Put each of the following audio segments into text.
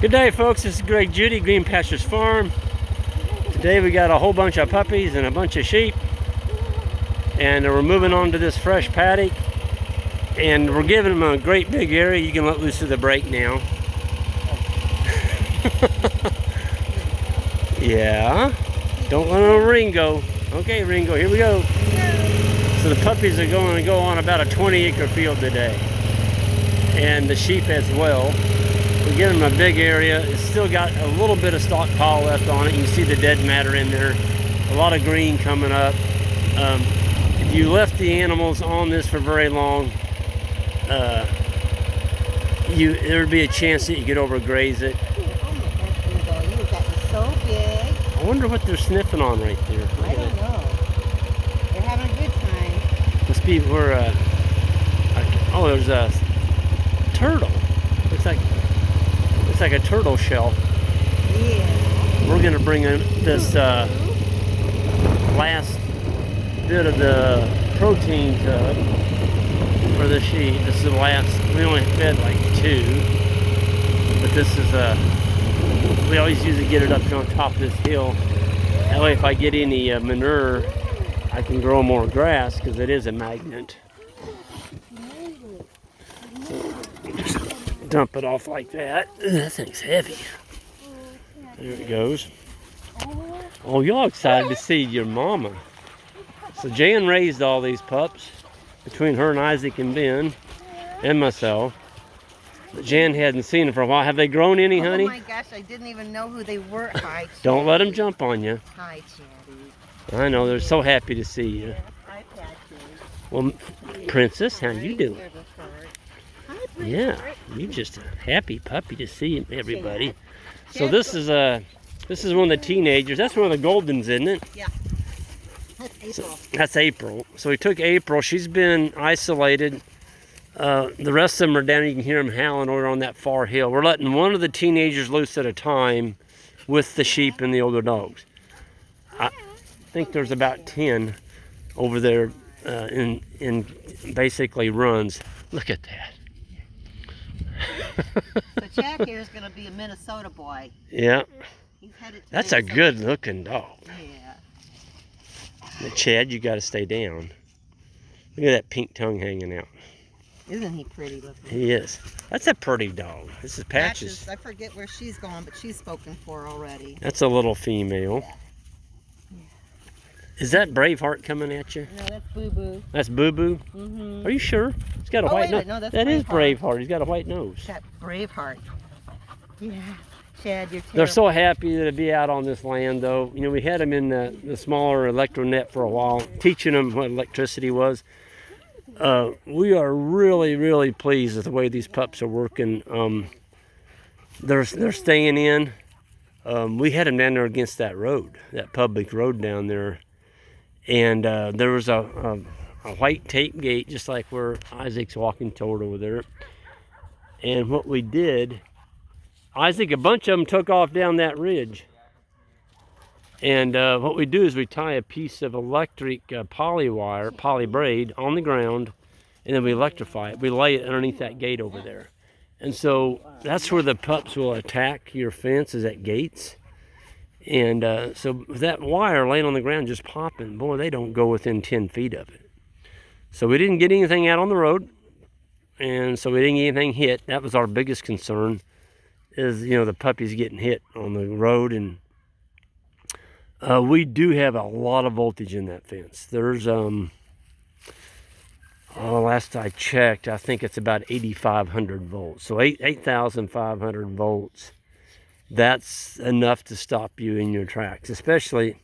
Good day, folks. This is Greg Judy, Green Pastures Farm. Today we got a whole bunch of puppies and a bunch of sheep, and we're moving on to this fresh paddock, and we're giving them a great big area. You can let loose of the brake now. Yeah, don't let no Ringo. Okay, Ringo, here we go. So the puppies are going to go on about a 20-acre field today, and the sheep as well. We give them a big area. It's still got a little bit of stockpile left on it. You can see the dead matter in there. A lot of green coming up. If you left the animals on this for very long, there'd be a chance that you could overgraze it. So big. I wonder what they're sniffing on right there. I don't know. They're having a good time. Must be where, oh, there's a turtle. Looks like a turtle shell. Yeah. We're gonna bring in this last bit of the protein tub for the sheep. This is the last. We only fed like 2, but this is we always usually get it up here on top of this hill. That way, if I get any manure, I can grow more grass because it is a magnet. Just dump it off like that. That thing's heavy. There it goes. Oh, y'all excited to see your mama. So Jan raised all these pups between her and Isaac and Ben and myself. But Jan hadn't seen them for a while. Have they grown any, honey? Oh my gosh, I didn't even know who they were. Hi, Chatty. Don't let them jump on you. Hi, Chatty. I know, they're so happy to see you. Hi, Patty. Well, Princess, how you doing? Hi, Yeah, you just a happy puppy to see everybody. So this is one of the teenagers. That's one of the Goldens, isn't it? Yeah. That's April. So, that's April. So we took April. She's been isolated. The rest of them are down. You can hear them howling over on that far hill. We're letting one of the teenagers loose at a time with the sheep and the older dogs. I think there's about 10 over there in basically runs. Look at that. So Chad here is going to be a Minnesota boy. Yeah. He's headed to That's Minnesota. a good looking dog. Yeah. Now, Chad, you got to stay down. Look at that pink tongue hanging out. Isn't he pretty looking? He is. That's a pretty dog. This is Patches. I forget where she's gone, but she's spoken for already. That's a little female. Yeah. Is that Braveheart coming at you? No, that's Boo Boo. That's Boo Boo? Mm-hmm. Are you sure? He's got a white nose. No, that's That is Braveheart. Braveheart. He's got a white nose. That Braveheart. Yeah. Chad, you're terrible. They're so happy to be out on this land, though. You know, we had them in the smaller electro net for a while, teaching them what electricity was. We are really, really pleased with the way these pups are working. They're staying in. We had them down there against that road, that public road down there. And there was a white tape gate, just like where Isaac's walking toward over there. And what we did, Isaac, a bunch of them took off down that ridge. And what we do is we tie a piece of electric poly braid on the ground, and then we electrify it. We lay it underneath that gate over there. And so that's where the pups will attack your fence, is at gates. And so with that wire laying on the ground just popping, boy, they don't go within 10 feet of it. So we didn't get anything out on the road, and so we didn't get anything hit. That was our biggest concern, is, you know, the puppies getting hit on the road. And we do have a lot of voltage in that fence. There's, last I checked, I think it's about 8,500 volts. So 8,500 volts. That's enough to stop you in your tracks, especially.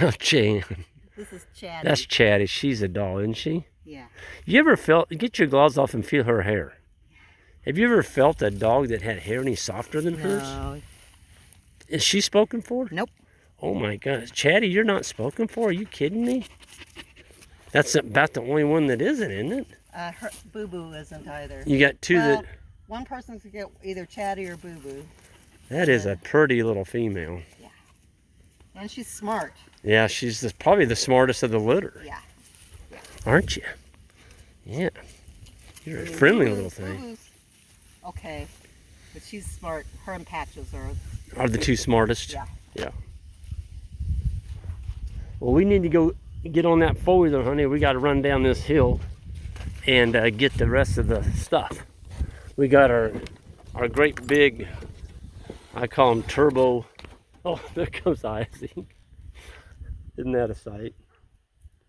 Now, Jan. This is Chatty. That's Chatty. She's a doll, isn't she? Yeah. You ever get your gloves off and feel her hair? Have you ever felt a dog that had hair any softer than hers? No. Is she spoken for? Nope. Oh my gosh. Chatty, you're not spoken for? Are you kidding me? That's about the only one that isn't it? Boo Boo isn't either. You got two that... One person's going to get either Chatty or Boo Boo. That is a pretty little female. Yeah. And she's smart. Yeah, she's probably the smartest of the litter. Yeah. Aren't you? Yeah. You're a friendly little thing. Okay. But she's smart. Her and Patches are... Are the two smartest? Yeah. Yeah. Well, we need to go get on that four-wheeler, honey. We got to run down this hill and get the rest of the stuff. We got our great big, I call them turbo. Oh, there comes Isaac. Isn't that a sight?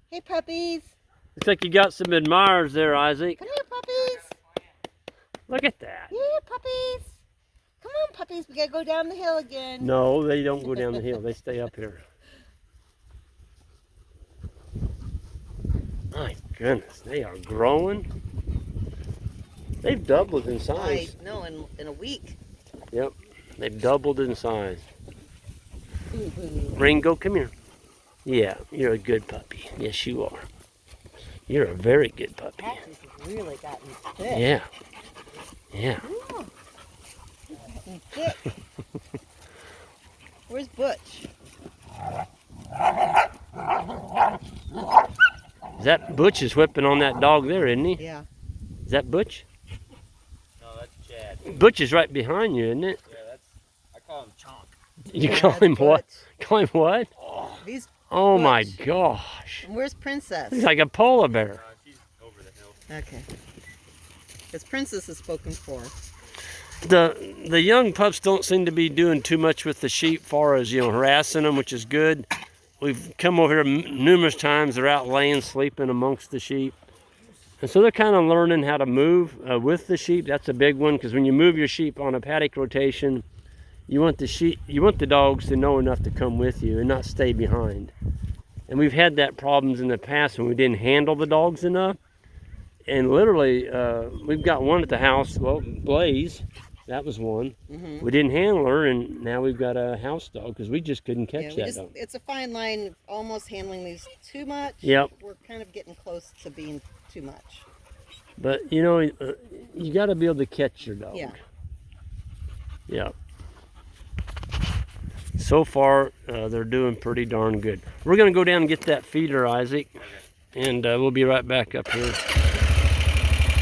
Hey, puppies. Looks like you got some admirers there, Isaac. Come here, puppies. Look at that. Yeah, puppies. Come on, puppies. We got to go down the hill again. No, they don't go down the hill. They stay up here. My goodness, they are growing. They've doubled in size. I know, in a week. Yep, they've doubled in size. Boo-boo. Ringo, come here. Yeah, you're a good puppy. Yes, you are. You're a very good puppy. Patches has really gotten thick. Yeah. Yeah. Ooh, he's gotten thick. Where's Butch? That Butch is whipping on that dog there, isn't he? Yeah. Is that Butch? No, that's Chad. Butch is right behind you, isn't it? Yeah, I call him Chonk. You Yeah, call him that's what? Butch. Call him what? He's Oh Butch. my gosh. And where's Princess? He's like a polar bear. She's over the hill. Okay. Because Princess is spoken for. The young pups don't seem to be doing too much with the sheep, far as harassing them, which is good. We've come over here numerous times. They're out laying, sleeping amongst the sheep, and so they're kind of learning how to move with the sheep. That's a big one, because when you move your sheep on a paddock rotation, you want the dogs to know enough to come with you and not stay behind. And we've had that problems in the past when we didn't handle the dogs enough. And literally, we've got one at the house. Well, Blaze. That was one. Mm-hmm. We didn't handle her, and now we've got a house dog because we just couldn't catch that dog. It's a fine line, almost handling these too much. Yep. We're kind of getting close to being too much. But, you got to be able to catch your dog. Yeah. Yep. So far, they're doing pretty darn good. We're going to go down and get that feeder, Isaac, and we'll be right back up here.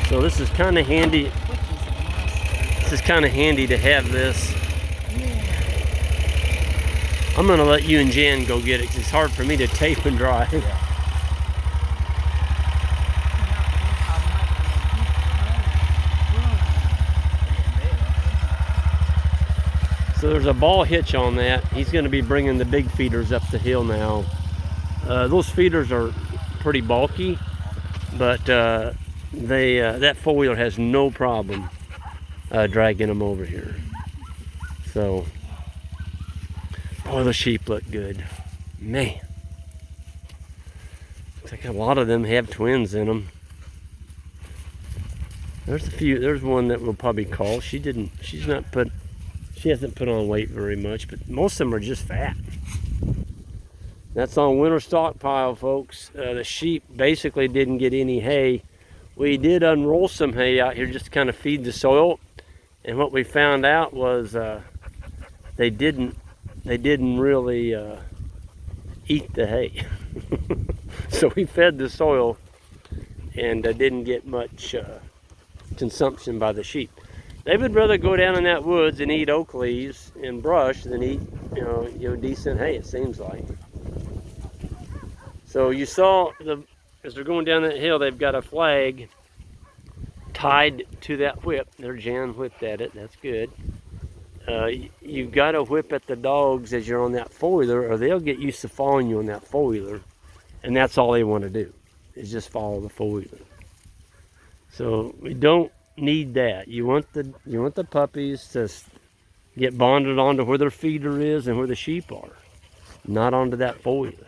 So this is kind of handy. This is kind of handy to have this. I'm going to let you and Jan go get it because it's hard for me to tape and drive. So there's a ball hitch on that. He's going to be bringing the big feeders up the hill now. Those feeders are pretty bulky, but that four-wheeler has no problem dragging them over here. So, oh, the sheep look good. Man. Looks like a lot of them have twins in them. There's one that we'll probably call. She hasn't put on weight very much, but most of them are just fat. That's on winter stockpile, folks. The sheep basically didn't get any hay. We did unroll some hay out here just to kind of feed the soil. And what we found out was they didn't really eat the hay. So we fed the soil and didn't get much consumption by the sheep. They would rather go down in that woods and eat oak leaves and brush than eat, decent hay, it seems like. So you saw, as they're going down that hill, they've got a flag tied to that whip. There, Jan whipped at it. That's good. You've got to whip at the dogs as you're on that four-wheeler, or they'll get used to following you on that four-wheeler, and that's all they want to do, is just follow the four-wheeler. So we don't need that. You want the puppies to get bonded onto where their feeder is and where the sheep are, not onto that four-wheeler.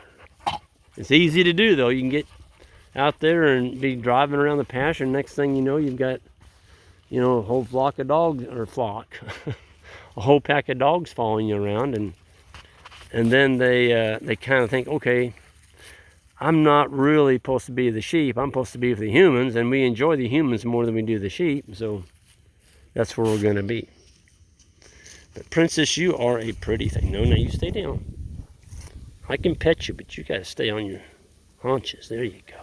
It's easy to do, though. You can get out there and be driving around the pasture, and next thing you know, you've got, a whole flock of dogs, or a whole pack of dogs following you around, and then they kind of think, okay, I'm not really supposed to be the sheep. I'm supposed to be with the humans, and we enjoy the humans more than we do the sheep, so that's where we're going to be. But Princess, you are a pretty thing. No, you stay down. I can pet you, but you got to stay on your haunches. There you go.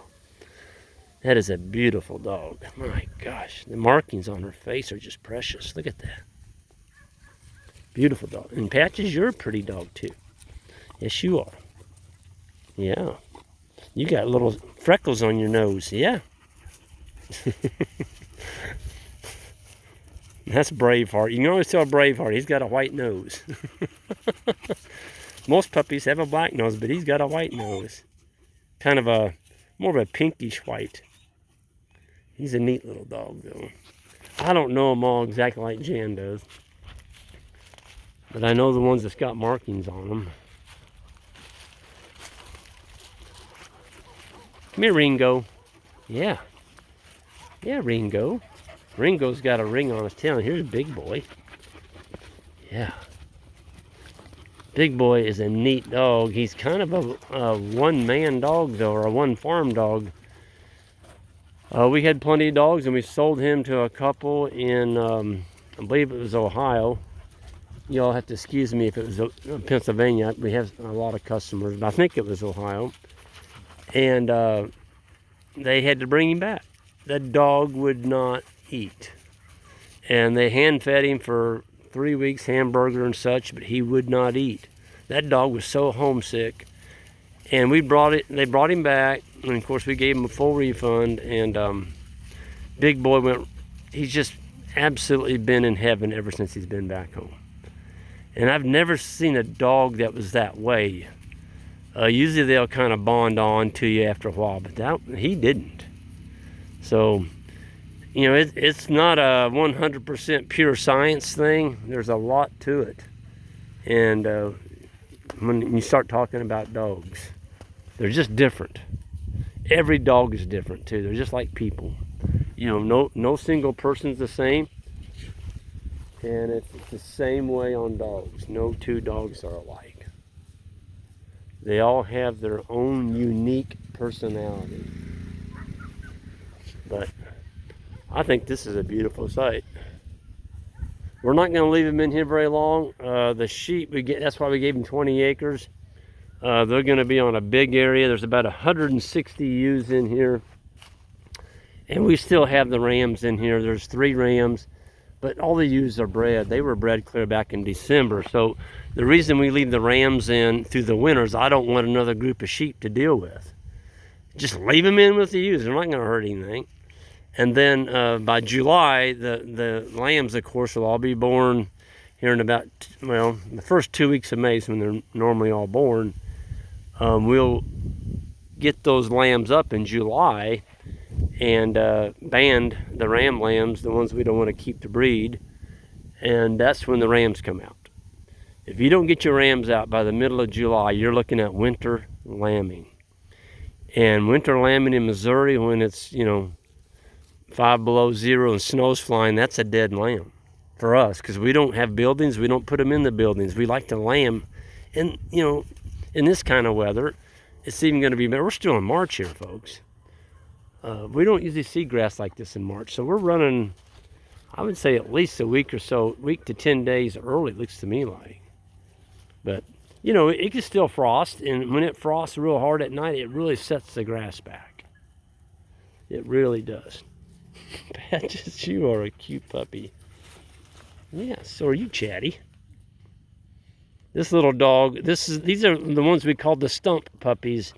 That is a beautiful dog. My gosh, the markings on her face are just precious. Look at that. Beautiful dog. And Patches, you're a pretty dog too. Yes, you are. Yeah. You got little freckles on your nose. Yeah. That's Braveheart. You can always tell Braveheart. He's got a white nose. Most puppies have a black nose, but he's got a white nose. Kind of a, more of a pinkish white. He's a neat little dog, though. I don't know them all exactly like Jan does. But I know the ones that's got markings on them. Come here, Ringo. Yeah. Yeah, Ringo. Ringo's got a ring on his tail. And here's Big Boy. Yeah. Big Boy is a neat dog. He's kind of a one-man dog, though, or a one-farm dog. We had plenty of dogs, and we sold him to a couple in, I believe it was Ohio. Y'all have to excuse me if it was Pennsylvania. We have a lot of customers, but I think it was Ohio. And they had to bring him back. The dog would not eat. And they hand-fed him for 3 weeks, hamburger and such, but he would not eat. That dog was so homesick. And they brought him back, and of course we gave him a full refund, and Big Boy he's just absolutely been in heaven ever since he's been back home. And I've never seen a dog that was that way. Usually they'll kind of bond on to you after a while, but he didn't. So, you know, it's not a 100% pure science thing. There's a lot to it. And when you start talking about dogs, they're just different. Every dog is different too. They're just like people. You know, no single person's the same. And it's the same way on dogs. No two dogs are alike. They all have their own unique personality. But I think this is a beautiful sight. We're not going to leave them in here very long. The sheep, that's why we gave them 20 acres. They're going to be on a big area. There's about 160 ewes in here. And we still have the rams in here. There's 3 rams. But all the ewes are bred. They were bred clear back in December. So the reason we leave the rams in through the winters, I don't want another group of sheep to deal with. Just leave them in with the ewes. They're not going to hurt anything. And then by July, the lambs, of course, will all be born here in about, well, the first 2 weeks of May is when they're normally all born. We'll get those lambs up in July and band the ram lambs, the ones we don't want to keep to breed, and that's when the rams come out. If you don't get your rams out by the middle of July, you're looking at winter lambing. And winter lambing in Missouri, when it's, you know, 5 below zero and snow's flying, that's a dead lamb for us, because we don't have buildings. We don't put them in the buildings. We like to lamb, and you know, in this kind of weather, it's even going to be better. We're still in March here, folks. We don't usually see grass like this in March, so we're running, I would say, at least a week or so, week to 10 days early, it looks to me like. But you know, it can still frost, and when it frosts real hard at night, it really sets the grass back. It really does. Patches, you are a cute puppy. Yeah, so are you, Chatty. This little dog, these are the ones we call the stump puppies.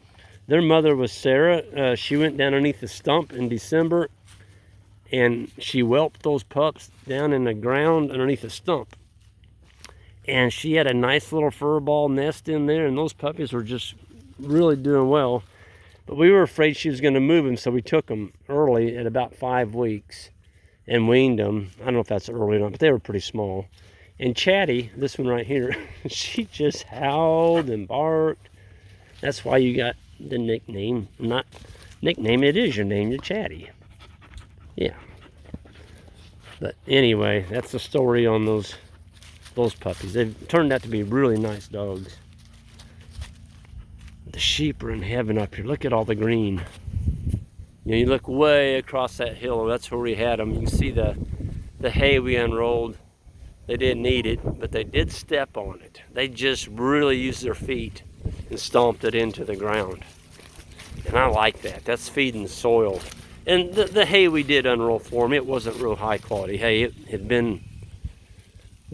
Their mother was Sarah. She went down underneath the stump in December, and she whelped those pups down in the ground underneath the stump. And she had a nice little fur ball nest in there, and those puppies were just really doing well. But we were afraid she was going to move them, so we took them early at about 5 weeks and weaned them. I don't know if that's early or not, but they were pretty small. And Chatty, this one right here, she just howled and barked. That's why you got the nickname. Not nickname, it is your name. You're Chatty. Yeah. But anyway, that's the story on those puppies. They've turned out to be really nice dogs. The sheep are in heaven up here. Look at all the green. You know, you look way across that hill. That's where we had them. You can see the hay we unrolled. They didn't eat it, but they did step on it. They just really used their feet and stomped it into the ground. And I like that. That's feeding the soil. And the hay we did unroll for him, it wasn't real high quality hay. It had been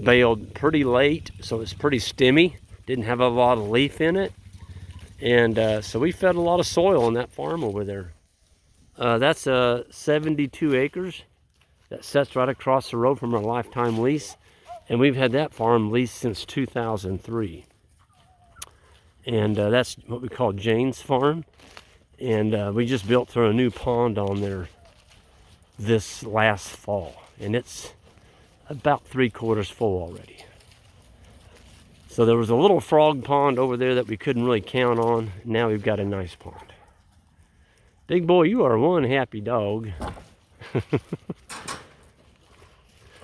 baled pretty late, so it's pretty stemmy. Didn't have a lot of leaf in it. And so we fed a lot of soil on that farm over there. That's 72 acres that sits right across the road from our lifetime lease. And we've had that farm leased since 2003. And that's what we call Jane's Farm. And we just built a new pond on there this last fall. And it's about 3/4 full already. So there was a little frog pond over there that we couldn't really count on. Now we've got a nice pond. Big boy, you are one happy dog.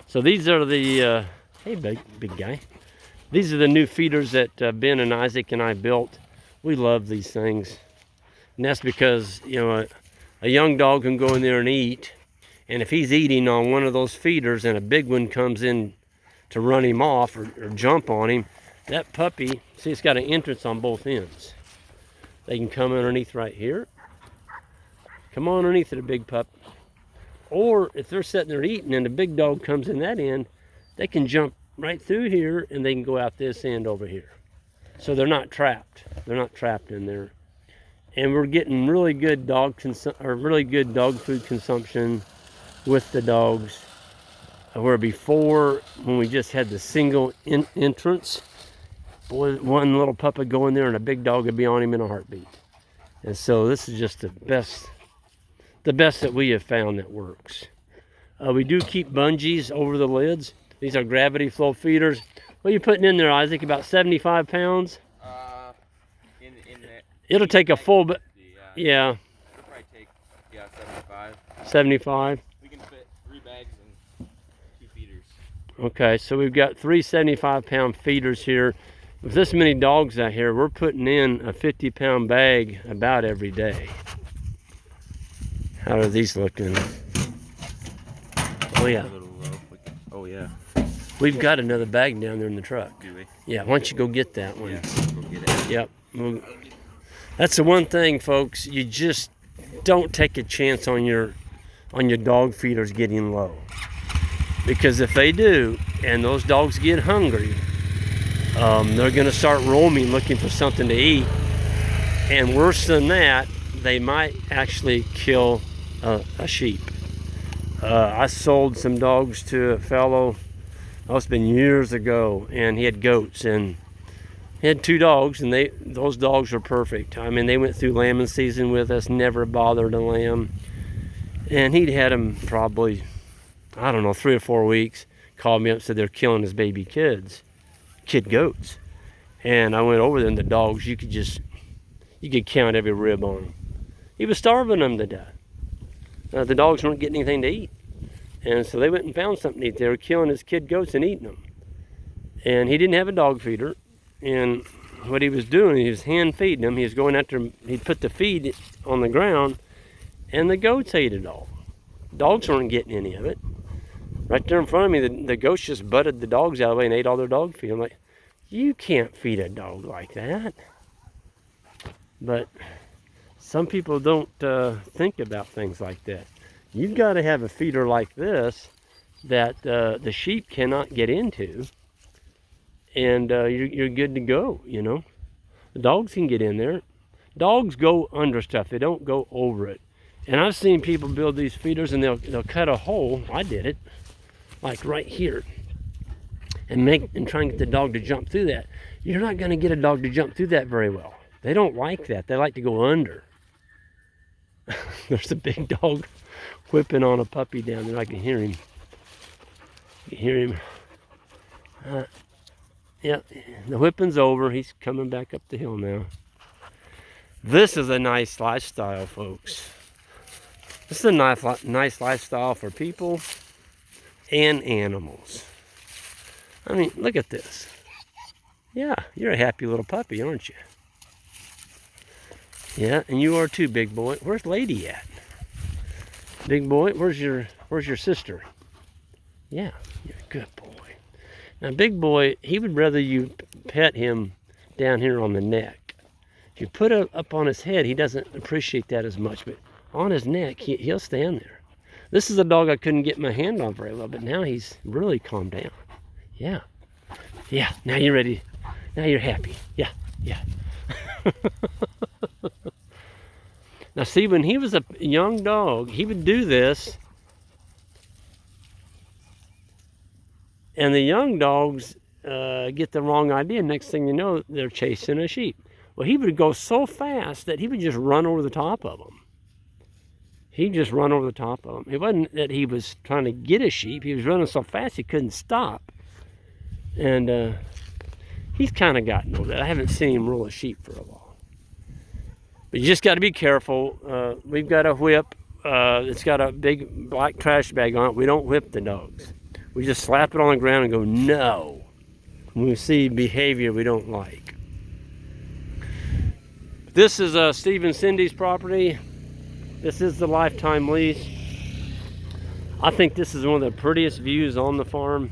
So these are the, hey big guy. These are the new feeders that Ben and Isaac and I built. We love these things. And that's because, you know, a young dog can go in there and eat. And if he's eating on one of those feeders and a big one comes in to run him off or jump on him, that puppy, see, it's got an entrance on both ends. They can come underneath right here. Come on underneath the big pup. Or if they're sitting there eating and the big dog comes in that end, they can jump right through here and they can go out this end over here. So they're not trapped. They're not trapped in there. And we're getting really good dog food consumption with the dogs. Where before, when we just had the single entrance, boy, one little pup would go in there and a big dog would be on him in a heartbeat. And so this is just the best that we have found that works. We do keep bungees over the lids. These are gravity flow feeders. What are you putting in there, Isaac? About 75 pounds? It'll take a full, but yeah. It'll probably take, 75. 75? We can fit 3 bags and 2 feeders. Okay, so we've got 3 75-pound feeders here. With this many dogs out here, we're putting in a 50-pound bag about every day. How are these looking? Oh yeah. A little low. Oh yeah. We've got another bag down there in the truck. Do we? Yeah, why don't you go get that one? Yeah, we'll get it. Yep. That's the one thing, folks. You just don't take a chance on your dog feeders getting low. Because if they do, and those dogs get hungry, they're going to start roaming looking for something to eat. And worse than that, they might actually kill a sheep. I sold some dogs to a fellow, it's been years ago, and he had goats, and he had 2 dogs, and those dogs were perfect. I mean, they went through lambing season with us, never bothered a lamb. And he'd had them probably, I don't know, 3 or 4 weeks. Called me up and said they're killing his baby kid goats. And I went over there, and the dogs, you could count every rib on them. He was starving them to death. The dogs weren't getting anything to eat. And so they went and found something to eat. They were killing his kid goats and eating them. And he didn't have a dog feeder. And what he was doing, he was hand feeding them. He was going after, he'd put the feed on the ground, and the goats ate it all. Dogs weren't getting any of it. Right there in front of me, the goats just butted the dogs out of the way and ate all their dog feed. I'm like, you can't feed a dog like that. But some people don't think about things like that. You've got to have a feeder like this that the sheep cannot get into, and you're good to go, you know. The dogs can get in there. Dogs go under stuff. They don't go over it. And I've seen people build these feeders, and they'll cut a hole. I did it, like right here, and try and get the dog to jump through that. You're not going to get a dog to jump through that very well. They don't like that. They like to go under. There's a big dog whipping on a puppy down there. I can hear him. You can hear him. Yeah, the whipping's over. He's coming back up the hill now. This is a nice lifestyle, folks. This is a nice lifestyle for people and animals. I mean, look at this. Yeah, you're a happy little puppy, aren't you? Yeah, and you are too, big boy. Where's Lady at? Big boy, where's your sister? Yeah, you're a good boy. Now, big boy, he would rather you pet him down here on the neck. If you put it up on his head, he doesn't appreciate that as much. But on his neck, he'll stand there. This is a dog I couldn't get my hand on very well, but now he's really calmed down. Yeah. Yeah, now you're ready. Now you're happy. Yeah, yeah. Now see, when he was a young dog, he would do this. And the young dogs get the wrong idea. Next thing you know, they're chasing a sheep. Well, he would go so fast that he would just run over the top of them. He'd just run over the top of them. It wasn't that he was trying to get a sheep. He was running so fast he couldn't stop. And he's kind of gotten over that. I haven't seen him roll a sheep for a while. But you just got to be careful. We've got a whip. It's got a big black trash bag on it. We don't whip the dogs. We just slap it on the ground and go, no, when we see behavior we don't like. This is Steve and Cindy's property. This is the lifetime lease. I think this is one of the prettiest views on the farm.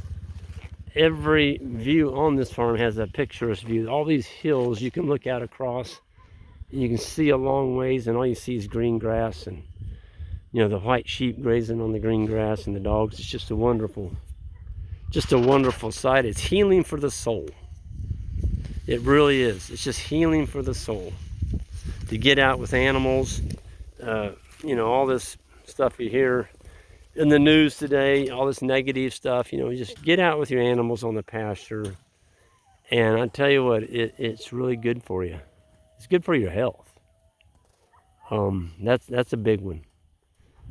Every view on this farm has a picturesque view. All these hills you can look out across, and you can see a long ways, and all you see is green grass and, you know, the white sheep grazing on the green grass and the dogs. It's just a wonderful sight. It's healing for the soul. It really is. It's just healing for the soul. To get out with animals, you know, all this stuff you hear in the news today, all this negative stuff, you know, just get out with your animals on the pasture. And I tell you what, it's really good for you. It's good for your health. That's a big one.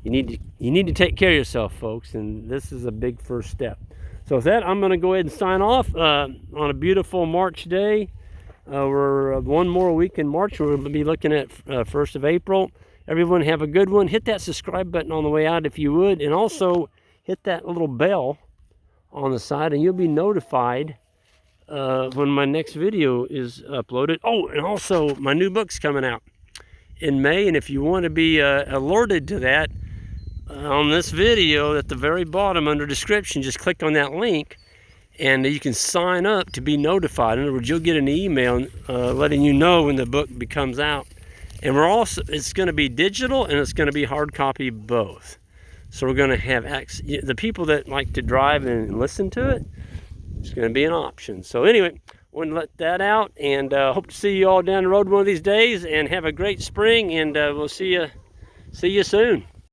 You need to take care of yourself, folks, and this is a big first step. So with that, I'm going to go ahead and sign off on a beautiful March day. We're one more week in March. We're going to be looking at 1st of April. Everyone have a good one. Hit that subscribe button on the way out if you would. And also hit that little bell on the side and you'll be notified when my next video is uploaded. Oh, and also my new book's coming out in May. And if you want to be alerted to that, on this video at the very bottom under description, just click on that link and you can sign up to be notified. In other words, you'll get an email letting you know when the book comes out. And it's going to be digital and it's going to be hard copy both. So we're going to have the people that like to drive and listen to it, it's going to be an option. So anyway, I want to let that out, and hope to see you all down the road one of these days, and have a great spring, and we'll see you soon.